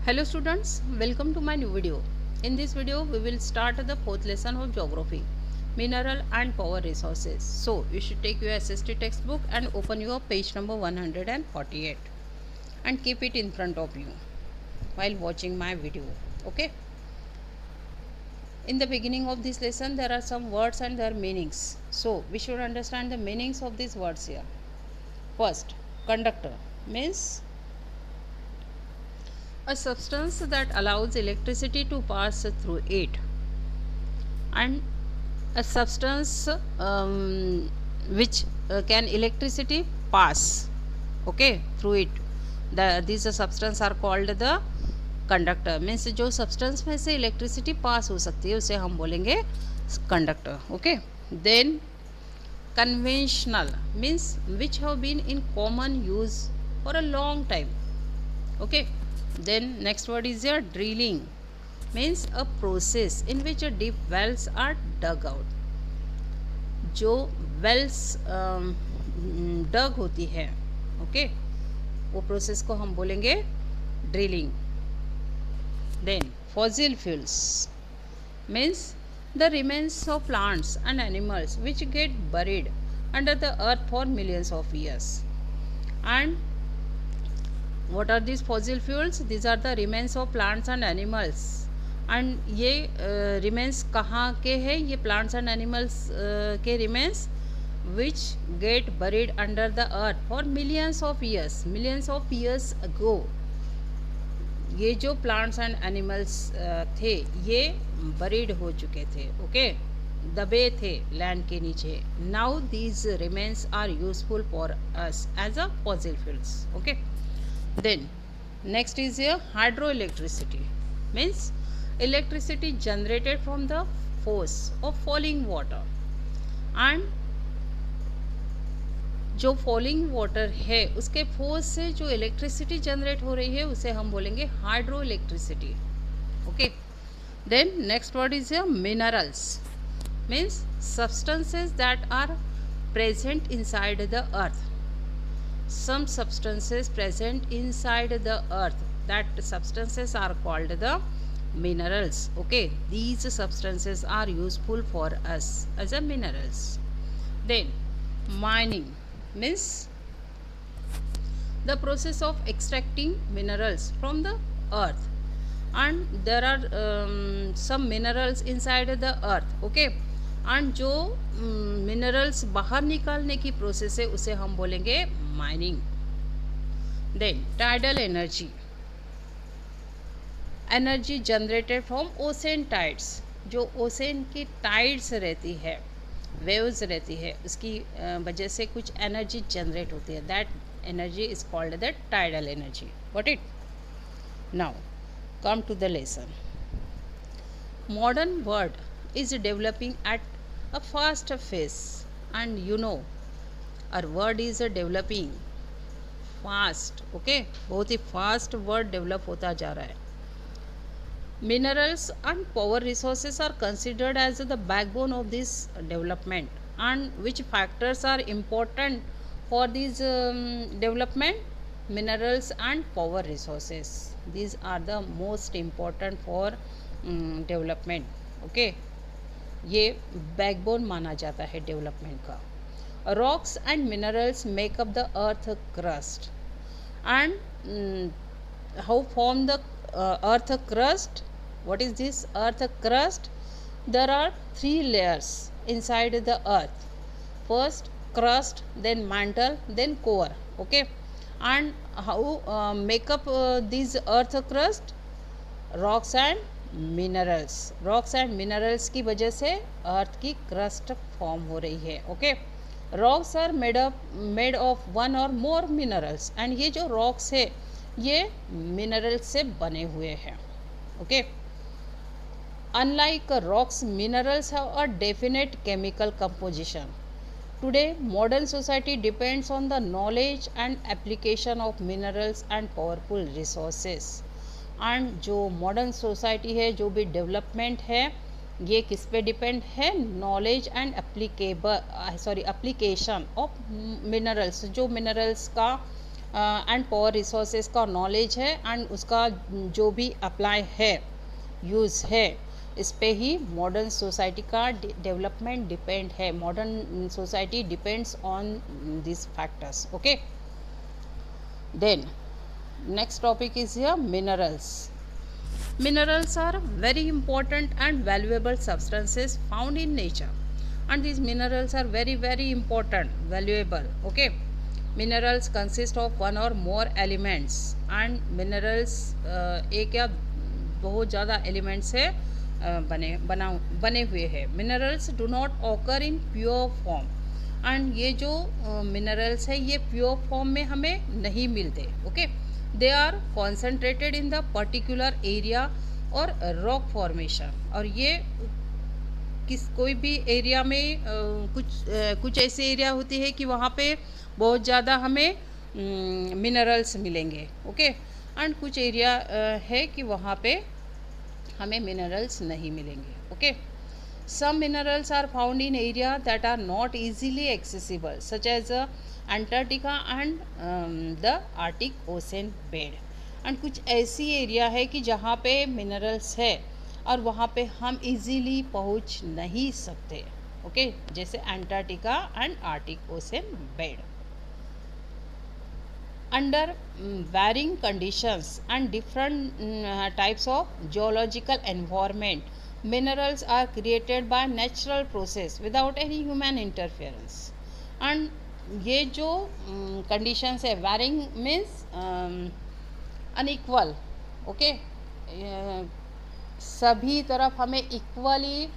Hello students, welcome to my new video. In this video, we will start the fourth lesson of geography, mineral and power resources. So, you should take your SST textbook and open your page number 148 and keep it in front of you while watching my video. Okay. In the beginning of this lesson, there are some words and their meanings. So, we should understand the meanings of these words here. First, conductor means a substance that allows electricity to pass through it, and a substance which can electricity pass, okay, through it. These substance are called the conductor. Means जो substance में से electricity pass हो सकती है उसे हम बोलेंगे conductor. Okay. Then conventional means which have been in common use for a long time. Okay. Then next word is your drilling means a process in which a deep wells are dug out. जो wells dug होती है, okay, वो process को हम बोलेंगे drilling. Then fossil fuels means the remains of plants and animals which get buried under the earth for millions of years. And what are these fossil fuels? These are the remains of plants and animals. and ये remains कहाँ के हैं? ये plants and animals के remains which get buried under the earth for millions of years ago. ये जो plants and animals थे ये buried हो चुके थे, ओके, दबे थे लैंड के नीचे. Now these remains are useful for us as a fossil fuels. Okay. Then next is here hydroelectricity means electricity generated from the force of falling water. and जो फॉलिंग वाटर है उसके force से जो electricity generate हो रही है उसे हम बोलेंगे hydro electricity. Okay. Then next word is minerals means substances that are present inside the earth. Some substances present inside the earth, that substances are called the minerals. Okay, these substances are useful for us as a minerals. Then mining means the process of extracting minerals from the earth. And there are some minerals inside the earth. Okay. And जो minerals बाहर निकालने की process है उसे हम बोलेंगे mining. Then tidal energy generated from ocean tides. जो ocean की टाइड्स रहती है, वेव्स रहती है, उसकी वजह से कुछ एनर्जी जनरेट होती है. That energy is called the tidal energy. Got it? Now come to the lesson. Modern world is developing at a fast pace, and you know our world is developing fast. Okay, बहुत ही fast world develop होता जा रहा है. Minerals and power resources are considered as the backbone of this development. And which factors are important for this development? Minerals and power resources, these are the most important for development. Okay. ये backbone माना जाता है development का. Rocks and minerals make up the earth crust. And how form the earth crust? What is this earth crust? There are 3 layers inside the earth. First crust, then mantle, then core. Okay. And how make up this earth crust? Rocks and minerals की वजह से अर्थ की crust form हो रही है. Okay. Rocks are made of 1 or more minerals. And ये जो rocks है ये मिनरल्स से बने हुए हैं. Okay. Unlike rocks, minerals have a definite chemical composition. Today modern society depends on the knowledge and application of minerals and powerful resources. And जो modern society है, जो भी डेवलपमेंट है, ये किस पे डिपेंड है? Knowledge and application of minerals. जो मिनरल्स का एंड पावर रिसोर्सेज का नॉलेज है, एंड उसका जो भी अप्लाई है, यूज़ है, इस पे ही मॉडर्न सोसाइटी का डेवलपमेंट डिपेंड है. Modern society depends on this factors. Okay, then next topic is here minerals. Minerals are very important and valuable substances found in nature, and these minerals are very important, valuable. Okay, minerals consist of one or more elements, and minerals एक या बहुत ज़्यादा elements से बने हुए हैं. Minerals do not occur in pure form, and ये जो मिनरल्स है ये प्योर फॉर्म में हमें नहीं मिलते. Okay, they are concentrated in the particular area और रॉक फॉर्मेशन. और ये कोई भी एरिया में कुछ ऐसे एरिया होती है कि वहाँ पे बहुत ज़्यादा हमें मिनरल्स मिलेंगे. ओके, एंड कुछ एरिया है कि वहाँ पे हमें मिनरल्स नहीं मिलेंगे. Okay, some minerals are found in area that are not easily accessible, such as Antarctica and the Arctic Ocean bed. and कुछ ऐसी एरिया है कि जहाँ पे मिनरल्स है और वहाँ पे हम इजीली पहुँच नहीं सकते. ओके, जैसे Antarctica and Arctic ocean bed. Under varying conditions and different types of geological environment, minerals are created by natural process without any human interference. And ये जो conditions है, varying means unequal. okay, सभी तरफ हमें equally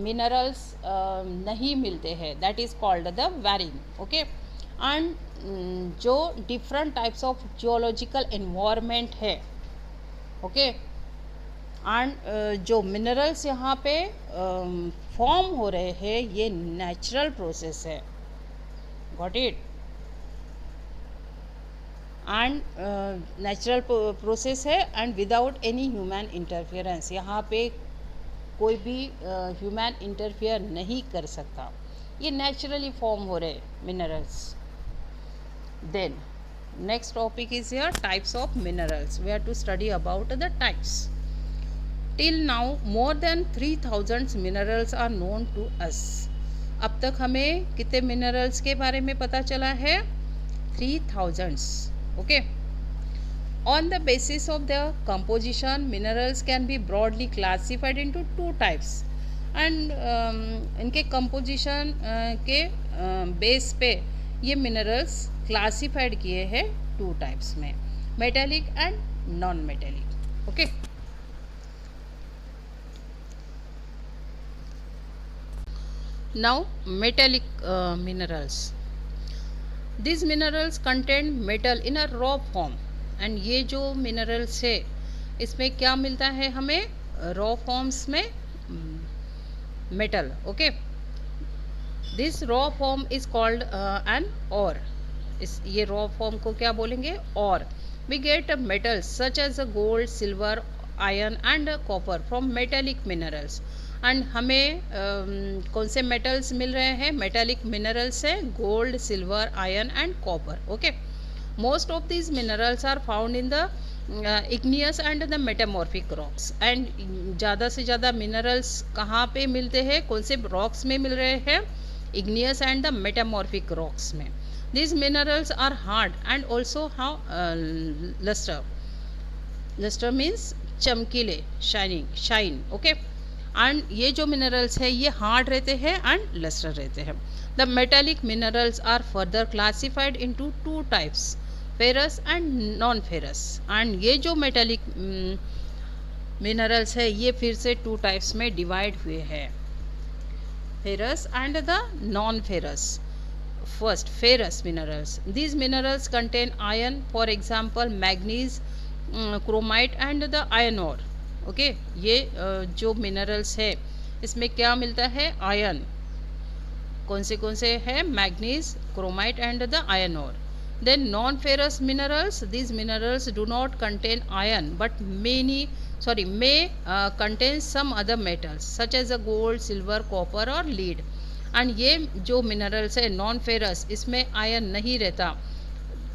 minerals नहीं मिलते हैं, that is called the weathering. Okay, and जो different types of geological environment है. ओके, एंड जो मिनरल्स यहाँ पे फॉर्म हो रहे हैं ये नेचुरल प्रोसेस है. Got it? And natural process है and without any human interference. यहाँ पे कोई भी ह्यूमन इंटरफेयर नहीं कर सकता. ये नेचुरली फॉर्म हो रहे minerals. Then next topic is here types of minerals. We have to study about the types. Till now more than 3000 minerals are known to us. अब तक हमें कितने मिनरल्स के बारे में पता चला है? 3000. Okay. On the basis of their composition, minerals can be broadly classified into two types. And इनके composition के बेस पे ये मिनरल्स क्लासिफाइड किए हैं टू टाइप्स में, metallic and non metallic. Okay, now metallic minerals. This minerals contain metal in a raw form. And ये जो minerals है इसमें क्या मिलता है हमें? रॉ फॉर्म्स में metal. Okay, this raw form is called an ore. ये रॉ फॉर्म को क्या बोलेंगे? Ore. We get metals such as gold, silver, iron and copper from metallic minerals. And हमें कौन से मेटल्स मिल रहे हैं? मेटेलिक मिनरल्स से gold, silver, iron and copper. Okay, most of these minerals are found in the igneous and the metamorphic rocks. And ज़्यादा से ज़्यादा मिनरल्स कहाँ पे मिलते हैं? कौन से रॉक्स में मिल रहे हैं? Igneous and the metamorphic rocks में. These minerals are hard and also have luster. Luster means चमकीले, shine. Okay, and ये जो minerals है ये hard रहते हैं and luster रहते हैं. The metallic minerals are further classified into two types, ferrous and non-ferrous. And ये जो metallic minerals है ये फिर से two types में divide हुए हैं, ferrous and the non-ferrous. First, ferrous minerals. These minerals contain iron, for example manganese, chromite and the iron ore. Okay, ये जो minerals है इसमें क्या मिलता है? आयरन. कौन से है? Manganese, chromite and the iron ore. Then non-ferrous minerals. These minerals do not contain iron but may contain some other metals such as gold, silver, copper or lead. And ये जो मिनरल्स है non ferrous, इसमें iron नहीं रहता,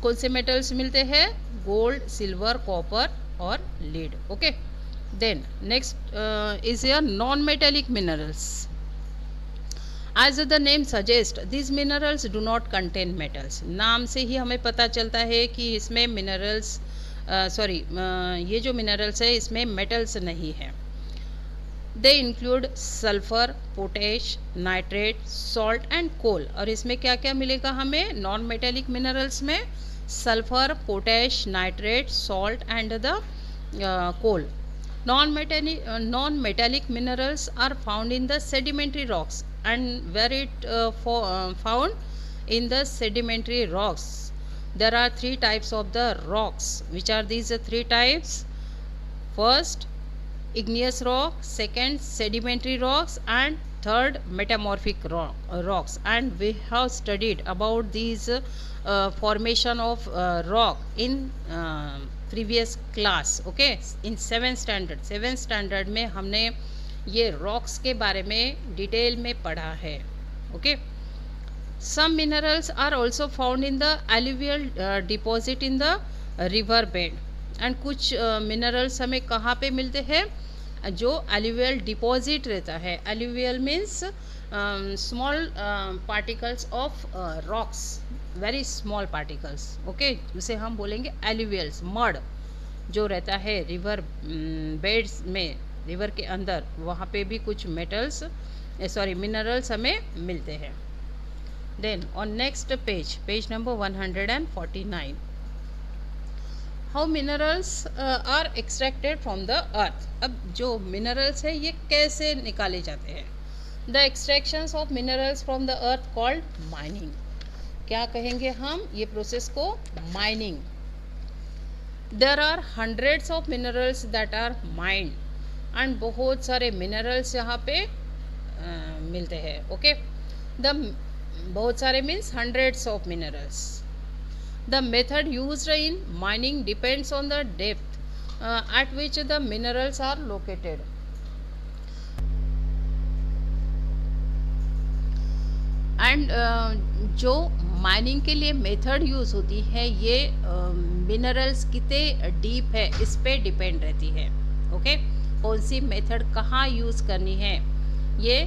कौन से metals मिलते हैं? गोल्ड, सिल्वर, कॉपर और lead. Okay. Then next is your non metallic minerals. As the name suggests, these minerals do not contain metals. नाम से ही हमें पता चलता है कि इसमें मिनरल्स ये जो मिनरल्स है इसमें मेटल्स नहीं है. They include sulphur, potash, nitrate, salt and coal. और इसमें क्या क्या मिलेगा हमें नॉन मेटेलिक मिनरल्स में? Sulphur, potash, nitrate, salt and the coal. Non-metallic minerals are found in the sedimentary rocks, and where it found in the sedimentary rocks, there are three types of the rocks. Which are these three types? First, igneous rock, second, sedimentary rocks, and third, metamorphic rocks. And we have studied about these formation of rock in previous class. Okay. In seven standard में हमने ये rocks के बारे में detail में पढ़ा है. Okay. Some minerals are also found in the alluvial deposit in the river bed. And कुछ मिनरल्स हमें कहाँ पे मिलते हैं? जो एल्यूवियल डिपॉजिट रहता है. Alluvial means small particles of rocks, very small particles. Okay. उसे हम बोलेंगे एल्यूवियल्स. मड जो रहता है रिवर बेड्स में, रिवर के अंदर, वहाँ पे भी कुछ मिनरल्स हमें मिलते हैं. Then on next page number 149, how minerals are extracted from the earth. अब जो मिनरल्स है ये कैसे निकाले जाते हैं? The extractions of minerals from the earth called mining. क्या कहेंगे हम? ये प्रोसेस को mining. There are hundreds of minerals that are mined. And बहुत सारे मिनरल्स यहाँ पे मिलते हैं. ओके. बहुत सारे means hundreds of minerals. The method used in mining depends on the depth at which the minerals are located. And जो mining के लिए मेथड यूज़ होती है ये मिनरल्स कितने डीप है इस पे डिपेंड रहती है. ओके. कौन सी मेथड कहाँ यूज़ करनी है, ये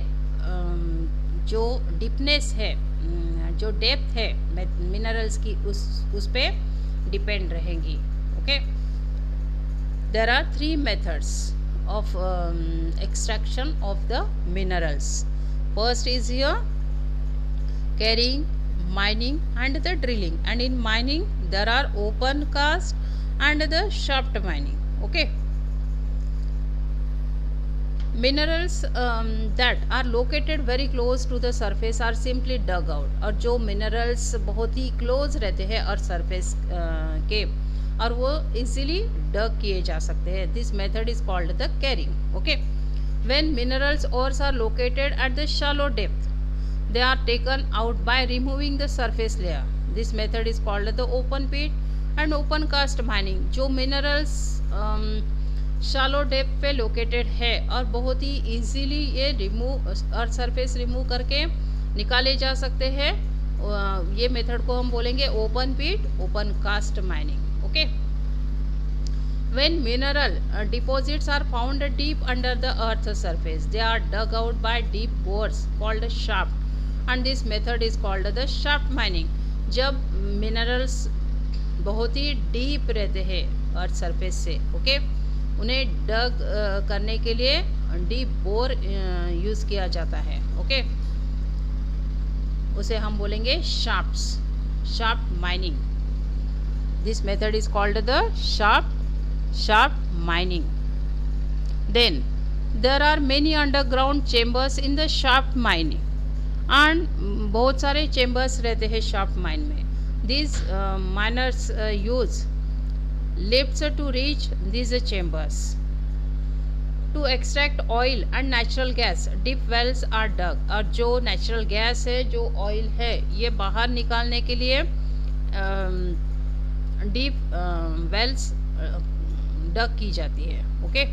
जो डीपनेस है, जो डेप्थ है मिनरल्स की, उस पे डिपेंड रहेंगी. Okay. There are three methods of extraction of the minerals. First is your carrying, mining and the drilling. And in mining there are open cast and the shaft mining. Okay. Minerals that are located very close to the surface are simply dug out. और जो minerals बहुत ही close रहते हैं और surface के, और वो easily dug किए जा सकते हैं. This method is called the carrying. Okay. When minerals ores are located at the shallow depth, they are taken out by removing the surface layer. This method is called the open pit and open cast mining. जो minerals shallow depth पे located है और बहुत ही easily ये remove और surface remove करके निकाले जा सकते हैं, ये method को हम बोलेंगे open pit, open cast mining. Okay. When mineral deposits are found deep under the earth's surface, they are dug out by deep bores called shaft. And this method is called the shaft mining. जब minerals बहुत ही deep रहते हैं earth surface से, okay, उन्हें डग करने के लिए deep bore use किया जाता है. ओके. उसे हम बोलेंगे shaft mining. This method is called the shaft mining. Then there are many underground chambers in the shaft mining. And बहुत सारे चेम्बर्स रहते हैं शाफ्ट माइन में. These miners use lifts to reach these chambers. To extract oil and natural gas, deep wells are dug. और जो natural gas है, जो oil है, ये बाहर निकालने के लिए डीप वेल्स डग की जाती है. Okay.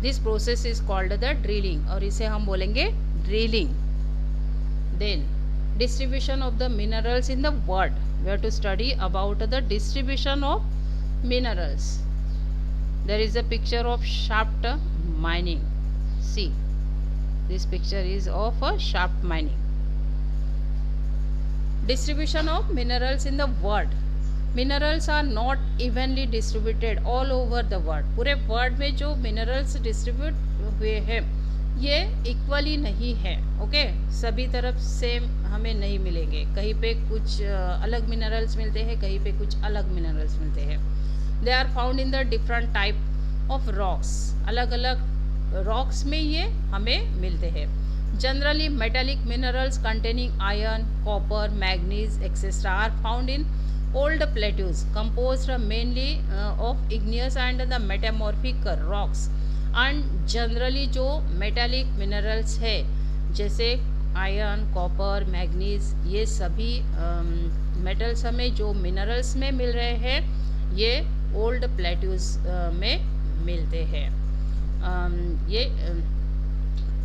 This process is called the drilling, और इसे हम बोलेंगे drilling. Then distribution of the minerals in the world. we have to study about the distribution of minerals. There is a picture of shaft mining. See, this picture is of a shaft mining. Distribution of minerals in the world. Minerals are not evenly distributed all over the world. पूरे world में जो minerals distribute हुए हैं ये equally नहीं है. Okay, सभी तरफ सेम हमें नहीं मिलेंगे. कहीं पे कुछ अलग मिनरल्स मिलते हैं, कहीं पे कुछ अलग मिनरल्स मिलते हैं. They are found in the different type of rocks. अलग अलग रॉक्स में ये हमें मिलते हैं. Generally, metallic minerals containing iron, copper, manganese, etc. are found in old plateaus composed mainly of igneous and the metamorphic rocks. And generally जो metallic minerals है जैसे आयरन, कॉपर, मैग्नीज, ये सभी मेटल्स हमें जो मिनरल्स में मिल रहे हैं ये ओल्ड प्लेट्यूज में मिलते हैं. ये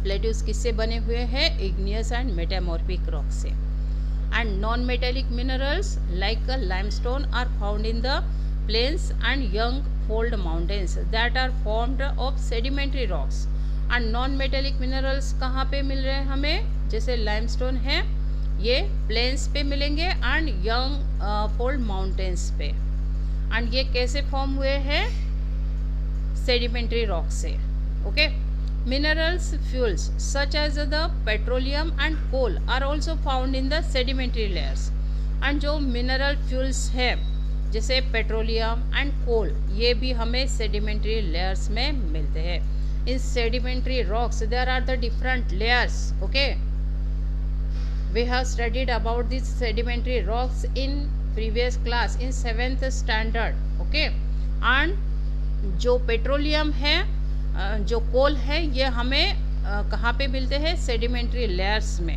प्लेट्यूज किससे बने हुए हैं? इग्नियस एंड मेटामॉर्फिक रॉक से. And non metallic minerals like limestone are found in the plains and young fold mountains that are formed of sedimentary rocks. And non metallic minerals कहाँ पे मिल रहे हैं हमें? जैसे लाइमस्टोन है ये प्लेन्स पे मिलेंगे एंड यंग फोल्ड माउंटेन्स पे. एंड ये कैसे फॉर्म हुए हैं? सेडिमेंट्री रॉक से. Okay. Minerals fuels such as the petroleum and coal are also found in the sedimentary layers. And जो mineral fuels है जैसे पेट्रोलियम एंड कोल ये भी हमें sedimentary layers में मिलते हैं. In sedimentary rocks there are the different layers. Okay, we have studied about these sedimentary rocks in previous class in 7th standard. Okay, and जो petroleum है जो कोल है ये हमें कहाँ पे मिलते हैं? सेडिमेंट्री लेयर्स में.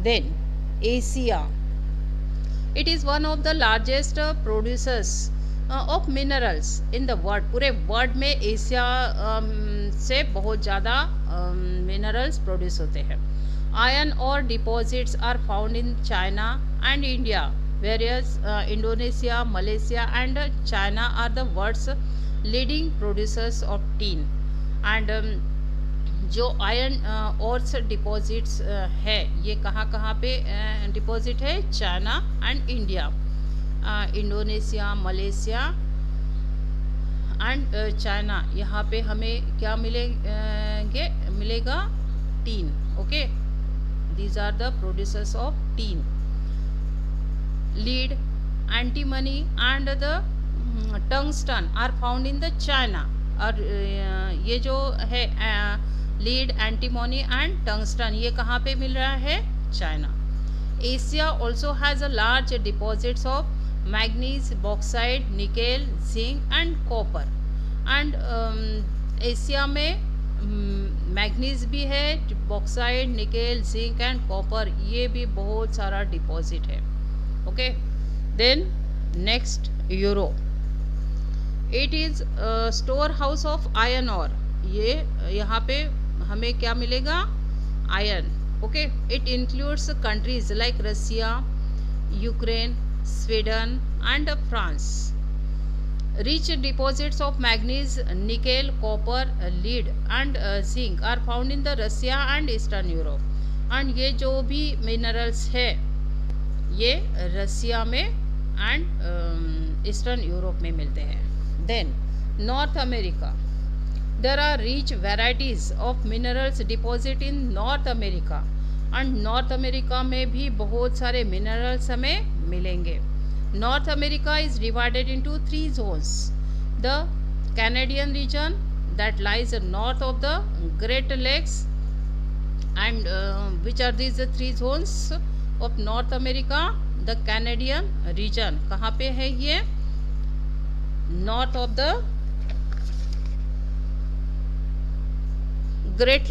Then Asia, it is one of the largest producers of minerals in the world. पूरे वर्ल्ड में एशिया से बहुत ज़्यादा मिनरल्स प्रोड्यूस होते हैं. Iron ore deposits are found in China and India, various Indonesia, Malaysia and China are the world's leading producers of tin. And जो iron ores deposits है ये कहाँ पे डिपॉजिट है? China and India, Indonesia, Malaysia and China. यहाँ पे हमें क्या मिलेगा? Tin. Okay, these are the producers of tin. Lead, antimony and the tungsten are found in the China. और ये जो है लीड, एंटीमोनी एंड टंगस्टन ये कहाँ पे मिल रहा है? China. Asia also has a large deposits of manganese, bauxite, nickel, zinc and copper. And Asia में मैग्नीज भी है, bauxite, nickel, zinc and copper ये भी बहुत सारा डिपॉजिट है. Okay. Then next Europe, it is storehouse of iron ore. ये यहाँ पे हमें क्या मिलेगा? Iron. Okay. It includes countries like Russia, Ukraine, Sweden and France. Rich deposits of manganese, nickel, copper, lead and zinc are found in the Russia and eastern Europe. And ये जो भी minerals है ये रसिया में एंड ईस्टर्न यूरोप में मिलते हैं. Then North America, there are rich varieties of minerals deposit in North America. And North America में भी बहुत सारे minerals हमें मिलेंगे. North America is divided into 3 zones. The Canadian region that lies north of the Great Lakes. And which are these 3 zones of North America? The Canadian region कहाँ पे है ये? North of the Great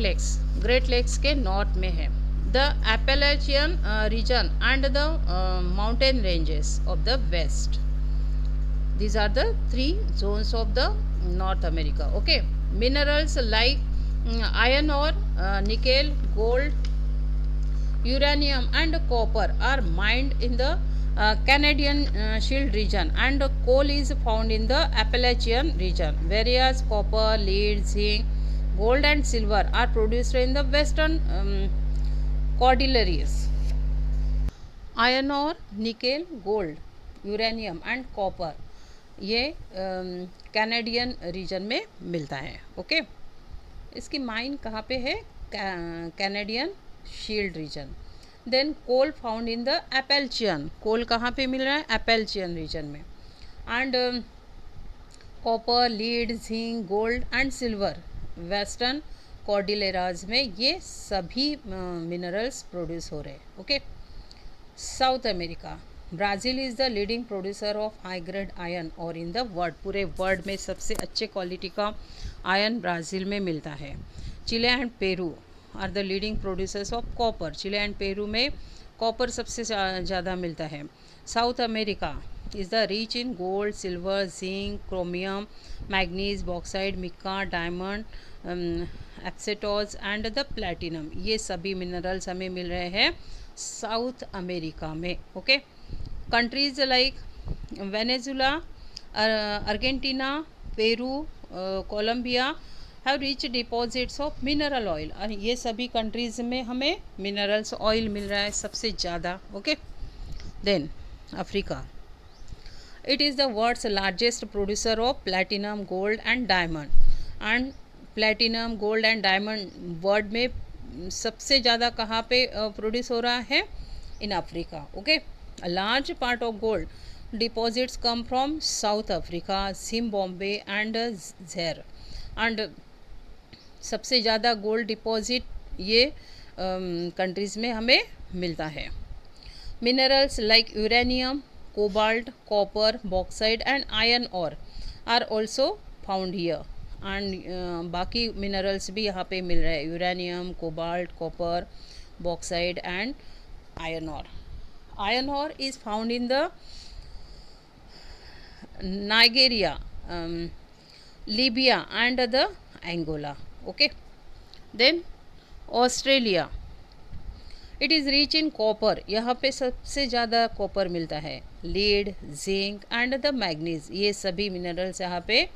Lakes के north में है. The Appalachian region and the mountain ranges of the west. These are the 3 zones of the North America. Okay. Minerals like iron और nickel, gold uranium and copper are mined in the Canadian Shield region, and coal is found in the Appalachian region, whereas copper, lead, zinc, gold and silver are produced in the western Cordilleras. Iron और nickel, gold, uranium and copper ये Canadian region में मिलता है। Okay, इसकी mine कहाँ पे है? Canadian shield region. Then coal found in the Appalachian, coal कहाँ पे मिल रहा है? एपेल्चियन रीजन में। And copper, lead, zinc, gold and silver western Cordilleras में ये सभी मिनरल्स प्रोड्यूस हो रहे हैं। Okay, South America, Brazil is the leading producer of high grade iron और इन द वर्ल्ड, पूरे वर्ल्ड में सबसे अच्छे क्वालिटी का आयरन ब्राज़ील में मिलता है। Chile and Peru are the leading producers of copper, Chile and Peru में कॉपर सबसे ज़्यादा मिलता है। South America is the rich in gold, silver, zinc, chromium, manganese, bauxite, mica, diamond, asbestos and the platinum, ये सभी minerals हमें मिल रहे हैं साउथ अमेरिका में। Okay, countries like Venezuela, Argentina, Peru, Colombia have rich deposits of mineral oil, और ये सभी कंट्रीज़ में हमें मिनरल्स ऑयल मिल रहा है सबसे ज़्यादा। Okay, then Africa, it is the world's largest producer of platinum, gold and diamond, and platinum, gold and diamond world में सबसे ज़्यादा कहाँ पे प्रोड्यूस हो रहा है? In Africa. Okay, a large part of gold deposits come from South Africa, Zimbabwe and Zaire, and सबसे ज़्यादा गोल्ड डिपॉजिट ये कंट्रीज़ में हमें मिलता है। Minerals like uranium, cobalt, copper, bauxite and iron ore are also found here, and बाकी minerals भी यहाँ पे मिल रहे हैं, uranium, cobalt, copper, bauxite and iron ore. Iron ore is found in the Nigeria, Libya and the Angola. Okay, then Australia, it is rich in copper, यहाँ पे सबसे ज़्यादा कॉपर मिलता है। Lead, zinc and the manganese, ये सभी minerals यहाँ पे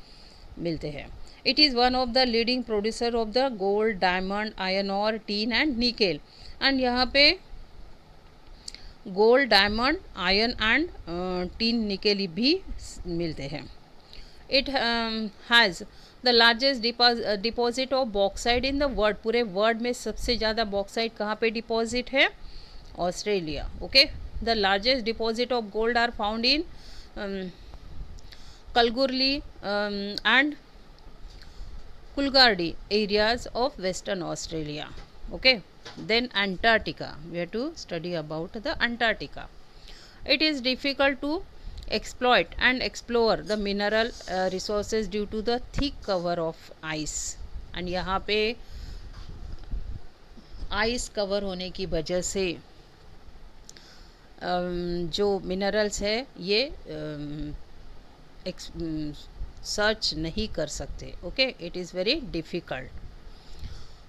मिलते हैं। It is one of the leading producer of the gold, diamond, iron ore tin and nickel, and यहाँ पे gold, diamond, iron and tin, nickel भी मिलते हैं। It has the largest deposit of bauxite in the world, पूरे world में सबसे ज़्यादा bauxite कहाँ पे डिपॉजिट है? Australia. Okay, the largest deposit of gold are found in Kalgoorlie and Coolgardie areas of Western Australia. Okay, then Antarctica, we have to study about the Antarctica. It is difficult to exploit and explore the mineral resources due to the thick cover of ice, and यहाँ पे ice cover होने की वजह से जो minerals है ये search नहीं कर सकते। Okay, it is very difficult.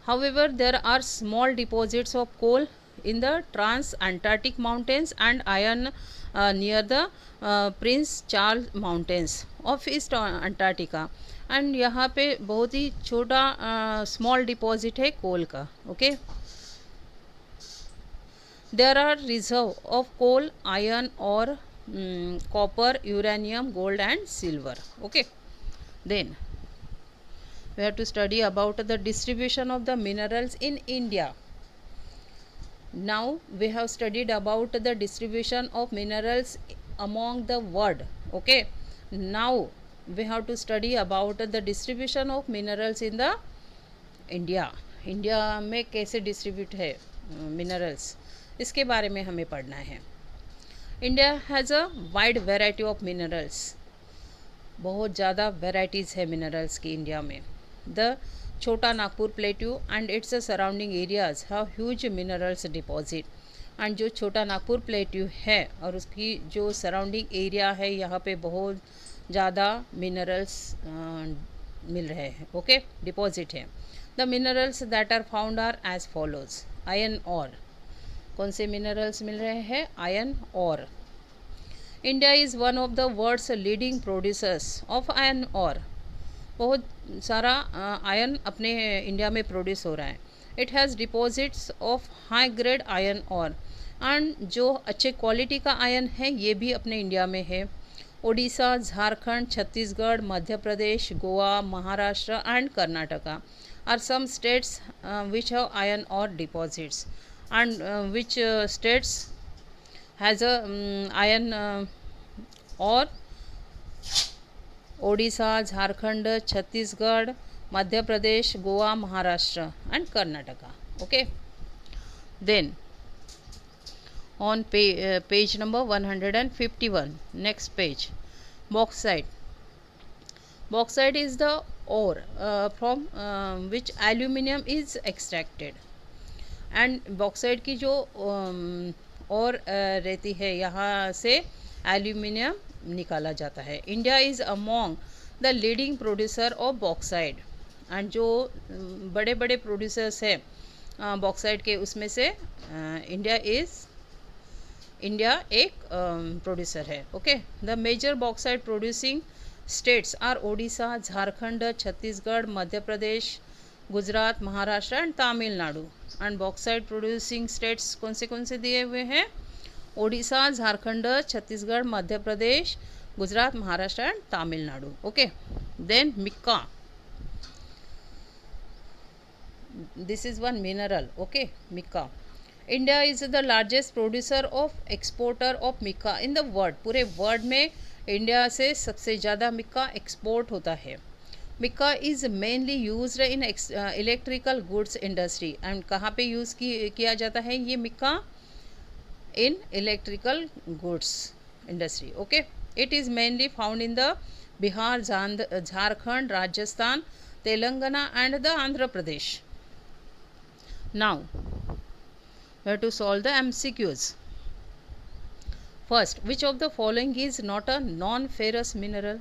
However there are small deposits of coal in the Transantarctic Mountains and iron near the Prince Charles Mountains of East Antarctica, and यहाँ पे बहुत ही छोटा स्मॉल डिपॉजिट है coal का। Okay, there are reserve of coal, iron ore copper, uranium, gold and silver. Okay, then we have to study about the distribution of the minerals in India. Now we have studied about the distribution of minerals among the world. Okay, now we have to study about the distribution of minerals in the India. India में कैसे distribute है minerals, इसके बारे में हमें पढ़ना है। India has a wide variety of minerals, बहुत ज़्यादा वेराइटीज़ है मिनरल्स की इंडिया में। द छोटा Nagpur plateau and its surrounding areas have huge minerals deposit, and जो छोटा नागपुर प्लेट्यू है और उसकी जो सराउंडिंग एरिया है यहाँ पे बहुत ज़्यादा मिनरल्स मिल रहे हैं। ओके, डिपॉजिट है। The minerals that are found are as follows: iron ore कौन से मिनरल्स मिल रहे हैं? Iron ore. India is one of the world's leading producers of iron ore. बहुत सारा आयरन अपने इंडिया में प्रोड्यूस हो रहा है। It has deposits of high grade iron और, एंड जो अच्छे क्वालिटी का आयरन है ये भी अपने इंडिया में है। Odisha, Jharkhand, Chhattisgarh, Madhya Pradesh, Goa, Maharashtra and Karnataka are some states which have iron ore deposits, and which states has a iron ore? Odisha, Jharkhand, Chhattisgarh, Madhya Pradesh, Goa, Maharashtra and Karnataka. Okay, then on page number 151, next page, bauxite. Bauxite is the ore from which aluminium is extracted. And bauxite की जो और रहती है यहाँ से aluminium निकाला जाता है. India is among the leading producer of bauxite, and जो बड़े बड़े प्रोड्यूसर्स हैं बॉक्साइट के उसमें से इंडिया एक प्रोड्यूसर है. Okay, the major bauxite producing states are Odisha, Jharkhand, Chhattisgarh, Madhya Pradesh, Gujarat, Maharashtra and Tamil Nadu. And bauxite producing states कौन से दिए हुए हैं? Odisha, Jharkhand, Chhattisgarh, Madhya Pradesh, Gujarat, Maharashtra and Tamil Nadu. Okay, then mica. This is one mineral. Okay, mica. India is the largest producer of exporter of mica in the world. पूरे world में India से सबसे ज़्यादा मिक्का एक्सपोर्ट होता है. Mika is mainly used in electrical goods industry. And कहाँ पे use किया जाता है ये mica? In electrical goods industry. Okay, it is mainly found in the Bihar, Jharkhand, Rajasthan, Telangana and the Andhra Pradesh. Now we have to solve the MCQs. First, which of the following is not a non-ferrous mineral?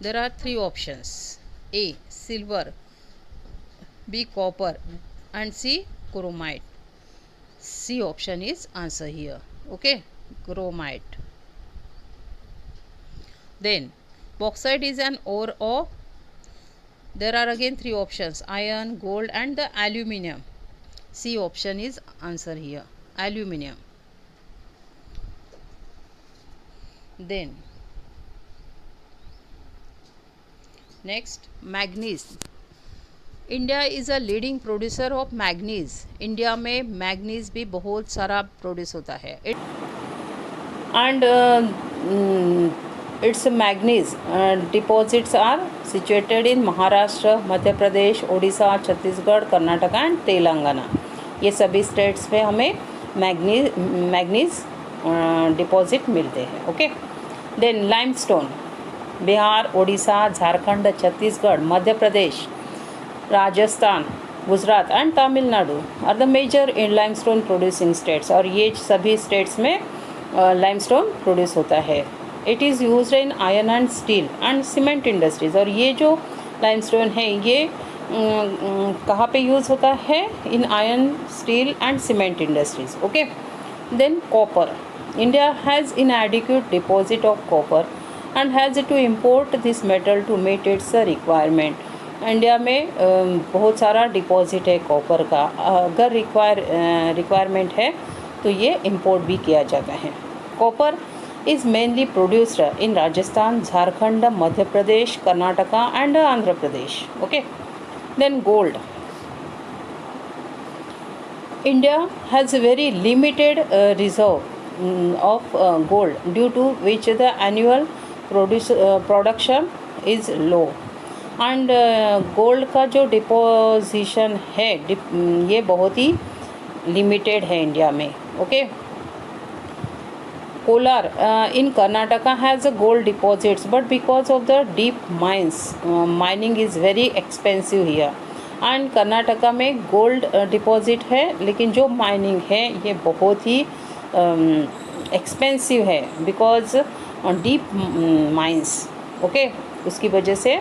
There are three options: A, silver, B, copper, and C, chromite. C option is answer here. Okay, chromite. Then bauxite is an ore of, there are again three options: iron, gold and the aluminium. C option is answer here, aluminium. Then next, manganese. India is a leading producer of manganese. India में manganese भी बहुत सारा produce होता है. And its manganese deposits are situated in Maharashtra, Madhya Pradesh, Odisha, Chhattisgarh, Karnataka and Telangana. ये सभी states में हमें मैग्नीज डिपॉजिट मिलते हैं. Okay, then limestone. Bihar, Odisha, Jharkhand, Chhattisgarh, Madhya Pradesh, Rajasthan, Gujarat and Tamil Nadu are the major in limestone producing states. और ये सभी स्टेट्स में लाइमस्टोन प्रोड्यूस होता है. It is used in iron and steel and cement industries. और ये जो लाइमस्टोन है ये कहाँ पे यूज़ होता है? इन iron, steel and cement industries. Okay, than copper. India has inadequate deposit of copper and has to import this metal to meet its requirement. India में बहुत सारा डिपॉजिट है कॉपर का. अगर रिक्वायरमेंट है तो ये इंपोर्ट भी किया जाता है. Copper is mainly produced in Rajasthan, Jharkhand, Madhya Pradesh, Karnataka and Andhra Pradesh. Okay, then gold. India has very limited reserve of gold, due to which the annual production is low. And gold का जो डिपोजिशन है ये बहुत ही लिमिटेड है इंडिया में. Okay, Kolar in Karnataka has gold deposits, but because of the deep mines, mining is very expensive here. And Karnataka में gold deposit है लेकिन जो माइनिंग है ये बहुत ही एक्सपेंसिव है बिकॉज डीप माइंस. ओके, उसकी वजह से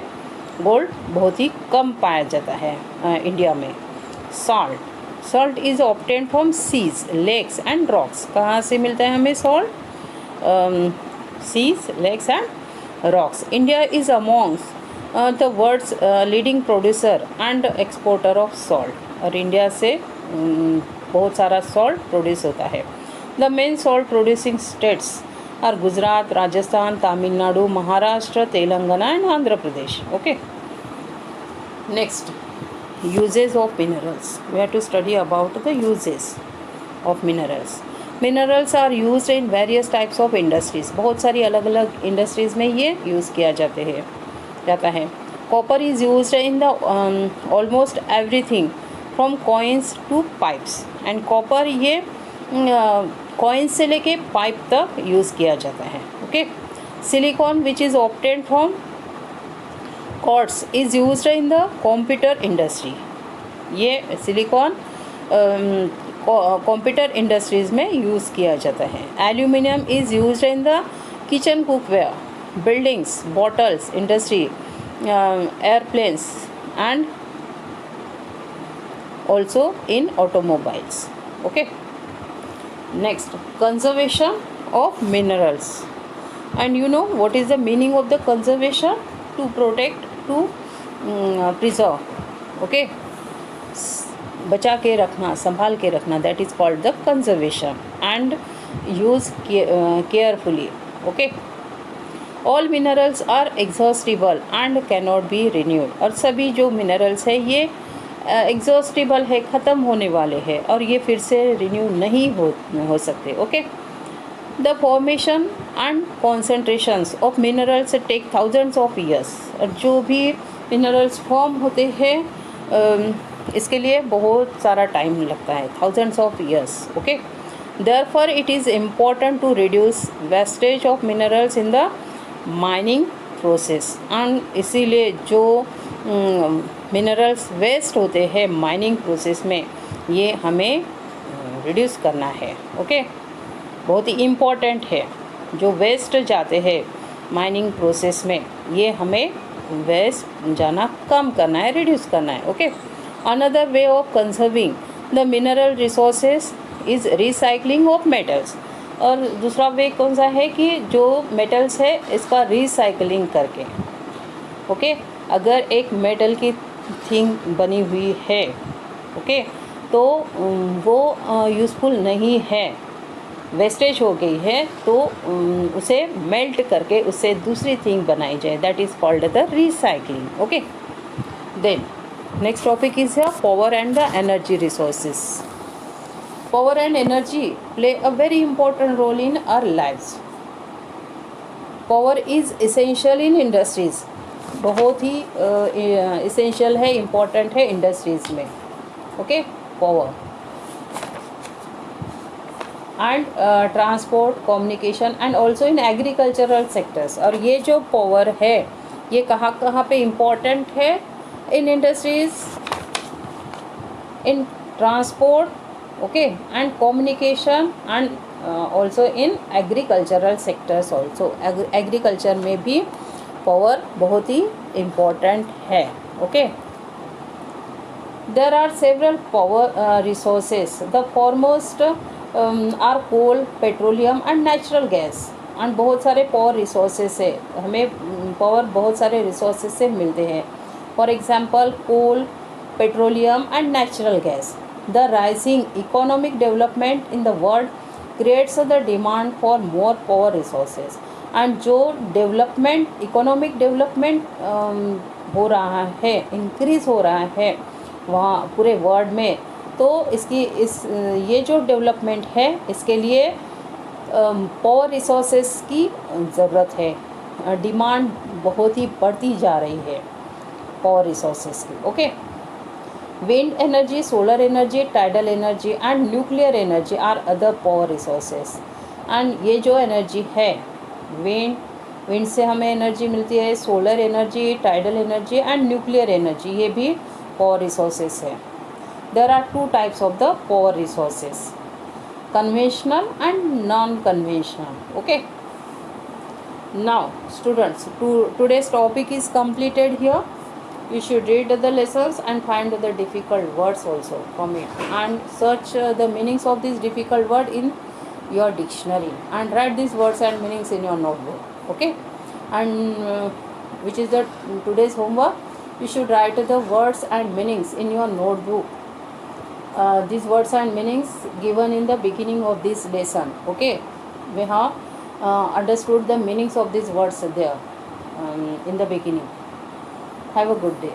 गोल्ड बहुत ही कम पाया जाता है इंडिया में. Salt. Salt is obtain from seas, lakes and rocks. कहाँ से मिलता है हमें salt? Seas, lakes and rocks. India is amongst the world's leading producer and exporter of salt. और इंडिया से बहुत सारा सॉल्ट प्रोड्यूस होता है. The main salt producing states are Gujarat, Rajasthan, Tamil Nadu, Maharashtra, Telangana and Andhra Pradesh. Okay. Next, uses of minerals. We have to study about the uses of minerals. Minerals are used in various types of industries. बहुत सारी अलग अलग industries में ये use किया जाता है. Copper is used in the almost everything from coins to pipes. And copper ये कॉइन्स से लेके पाइप तक यूज़ किया जाता है. Okay. Silicon which is obtained from quartz is used in the computer industry. ये सिलिकॉन कंप्यूटर इंडस्ट्रीज़ में use किया जाता है. Aluminium is used in the kitchen cookware, buildings, bottles industry, airplanes and also in automobiles. Okay. Next, conservation of minerals. And you know what is the meaning of the conservation? To protect, to preserve. Okay. बचा के रखना, संभाल के रखना, that is called the conservation and use carefully. Okay. All minerals are exhaustible and cannot be renewed. और सभी जो minerals है ये एग्जॉस्टिबल है, ख़त्म होने वाले हैं और ये फिर से रिन्यू नहीं हो सकते. Okay. The formation and concentrations of minerals take thousands of years. और जो भी मिनरल्स फॉर्म होते हैं इसके लिए बहुत सारा टाइम लगता है, thousands of years. Okay. Therefore it is important to reduce wastage of minerals in the mining process. And इसीलिए जो मिनरल्स वेस्ट होते हैं माइनिंग प्रोसेस में, ये हमें रिड्यूस करना है. ओके. बहुत ही इम्पॉर्टेंट है. जो वेस्ट जाते हैं माइनिंग प्रोसेस में, ये हमें वेस्ट जाना कम करना है, रिड्यूस करना है. Okay. Another way of conserving the mineral resources is recycling of metals. और दूसरा वे कौन सा है कि जो मेटल्स है इसका रिसाइकलिंग करके. ओके. अगर एक मेटल की थिंग बनी हुई है, ओके, तो वो यूज़फुल नहीं है, वेस्टेज हो गई है, तो उसे मेल्ट करके उससे दूसरी थिंग बनाई जाए, that is called the recycling. Okay. Then next topic is power and the energy resources. Power and energy play a very important role in our lives. Power is essential in industries. बहुत ही essential है, important है industries में. Okay. Power and transport, communication and also in agricultural sectors. और ये जो power है ये कहाँ कहाँ पे इम्पॉर्टेंट है? In industries, in transport, okay, and communication and also in agricultural sectors. Also agriculture में भी पावर बहुत ही इम्पॉर्टेंट है. Okay. There are several power resources. The foremost are coal, petroleum and natural gas. And बहुत सारे power resources है, हमें power बहुत सारे रिसोर्सेज से मिलते हैं. For example coal, petroleum and natural gas. The rising economic development in the world creates the demand for more power resources. And जो डेवलपमेंट, इकोनॉमिक डेवलपमेंट हो रहा है, इंक्रीज़ हो रहा है वहाँ पूरे वर्ल्ड में, तो ये जो डेवलपमेंट है इसके लिए पावर रिसोर्सेज की ज़रूरत है. डिमांड बहुत ही बढ़ती जा रही है पावर रिसोर्सेज की. Okay. Wind energy, solar energy, tidal energy and nuclear energy are other power resources. And ये जो एनर्जी है, विंड से हमें एनर्जी मिलती है, solar energy, tidal energy and nuclear energy, ये भी पावर रिसोर्सेज है. There are two types of the power resources, conventional and non-conventional. Okay. Now students, today's topic is completed here. You should read the lessons and find the difficult words also from it, and search the meanings of this difficult word in your dictionary, and write these words and meanings in your notebook. Okay, and which is the today's homework. You should write the words and meanings in your notebook. These words and meanings given in the beginning of this lesson. Okay, we have understood the meanings of these words there in the beginning. Have a good day.